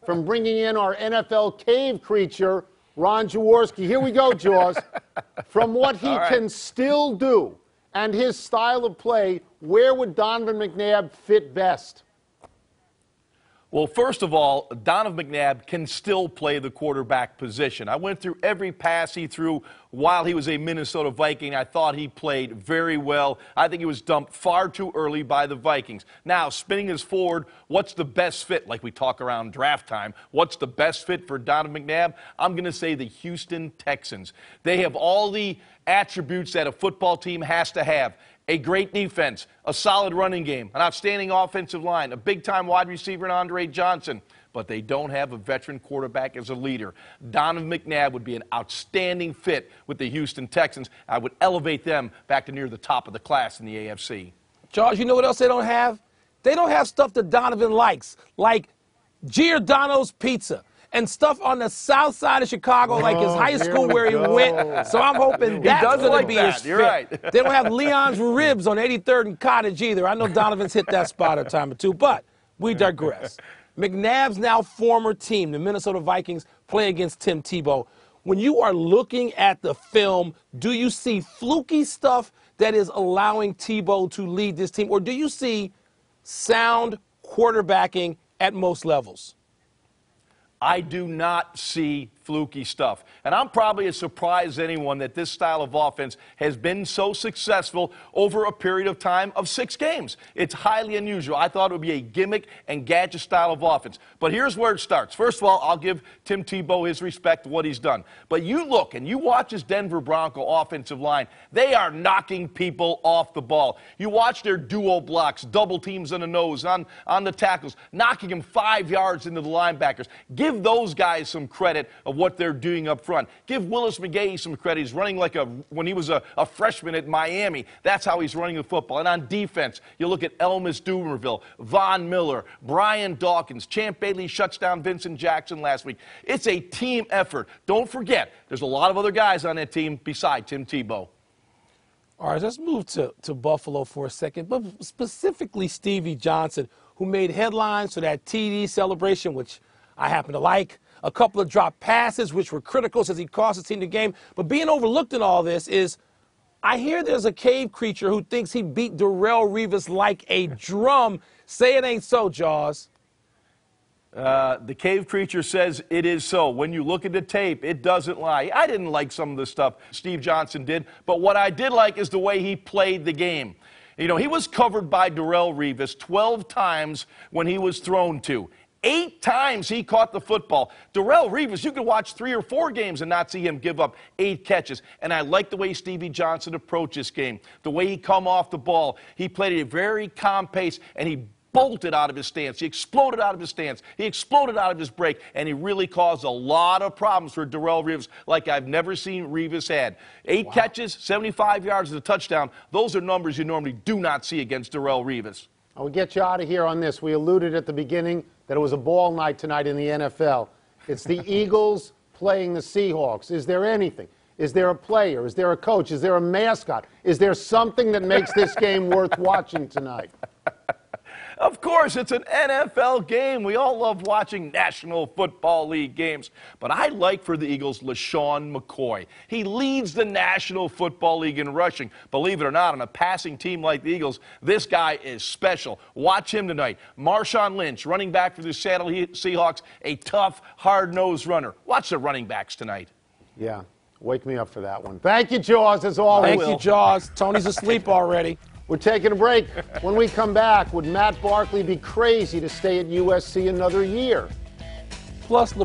from bringing in our NFL cave creature, Ron Jaworski. Here we go, Jaws. From what he can still do and his style of play, where would Donovan McKnabb fit best? Well, first of all, Donovan McKnabb can still play the quarterback position. I went through every pass he threw while he was a Minnesota Viking. I thought he played very well. I think he was dumped far too early by the Vikings. Now, spinning us forward, what's the best fit? Like we talk around draft time, what's the best fit for Donovan McKnabb? I'm going to say the Houston Texans. They have all the attributes that a football team has to have. A great defense, a solid running game, an outstanding offensive line, a big-time wide receiver in Andre Johnson, but they don't have a veteran quarterback as a leader. Donovan McKnabb would be an outstanding fit with the Houston Texans. I would elevate them back to near the top of the class in the AFC. Charles, you know what else they don't have? They don't have stuff that Donovan likes, like Giordano's Pizza and stuff on the south side of Chicago, like his high school where he went. So I'm hoping that's going to be his fit. You're right. They don't have Leon's Ribs on 83rd and Cottage either. I know Donovan's hit that spot a time or two, but we digress. McNabb's now former team, the Minnesota Vikings, play against Tim Tebow. When you are looking at the film, do you see fluky stuff that is allowing Tebow to lead this team, or do you see sound quarterbacking at most levels? I do not see fluky stuff. And I'm probably as surprised as anyone that this style of offense has been so successful over a period of time of 6 games. It's highly unusual. I thought it would be a gimmick and gadget style of offense. But here's where it starts. First of all, I'll give Tim Tebow his respect for what he's done. But you look and you watch his Denver Bronco offensive line. They are knocking people off the ball. You watch their duo blocks, double teams on the nose, on the tackles, knocking them 5 yards into the linebackers. Give those guys some credit of what they're doing up front. Give Willis McGahee some credit. He's running like when he was a freshman at Miami. That's how he's running the football. And on defense, you look at Elmis Dumerville, Von Miller, Brian Dawkins. Champ Bailey shuts down Vincent Jackson last week. It's a team effort. Don't forget, there's a lot of other guys on that team beside Tim Tebow. All right, let's move to Buffalo for a second, but specifically Stevie Johnson, who made headlines for that TD celebration, which I happen to like. A couple of dropped passes, which were critical since he cost his team the game. But being overlooked in all this is, I hear there's a cave creature who thinks he beat Darrelle Revis like a drum. Say it ain't so, Jaws. The cave creature says it is so. When you look at the tape, it doesn't lie. I didn't like some of the stuff Steve Johnson did, but what I did like is the way he played the game. You know, he was covered by Darrelle Revis 12 times when he was thrown to. 8 times he caught the football. Darrelle Revis, you could watch 3 or 4 games and not see him give up 8 catches. And I like the way Stevie Johnson approached this game, the way he come off the ball. He played at a very calm pace, and he bolted out of his stance. He exploded out of his stance. He exploded out of his break, and he really caused a lot of problems for Darrelle Revis like I've never seen Revis had. 8 catches, 75 yards, and a touchdown. Those are numbers you normally do not see against Darrelle Revis. I'll get you out of here on this. We alluded at the beginning that it was a ball night tonight in the NFL. It's the Eagles playing the Seahawks. Is there anything? Is there a player? Is there a coach? Is there a mascot? Is there something that makes this game worth watching tonight? Of course, it's an NFL game. We all love watching National Football League games. But I like for the Eagles LaShawn McCoy. He leads the National Football League in rushing. Believe it or not, on a passing team like the Eagles, this guy is special. Watch him tonight. Marshawn Lynch, running back for the Seattle Seahawks, a tough, hard-nosed runner. Watch the running backs tonight. Yeah, wake me up for that one. Thank you, Jaws, as always. Thank you, Jaws. Tony's asleep already. We're taking a break. When we come back, would Matt Barkley be crazy to stay at USC another year? Plus,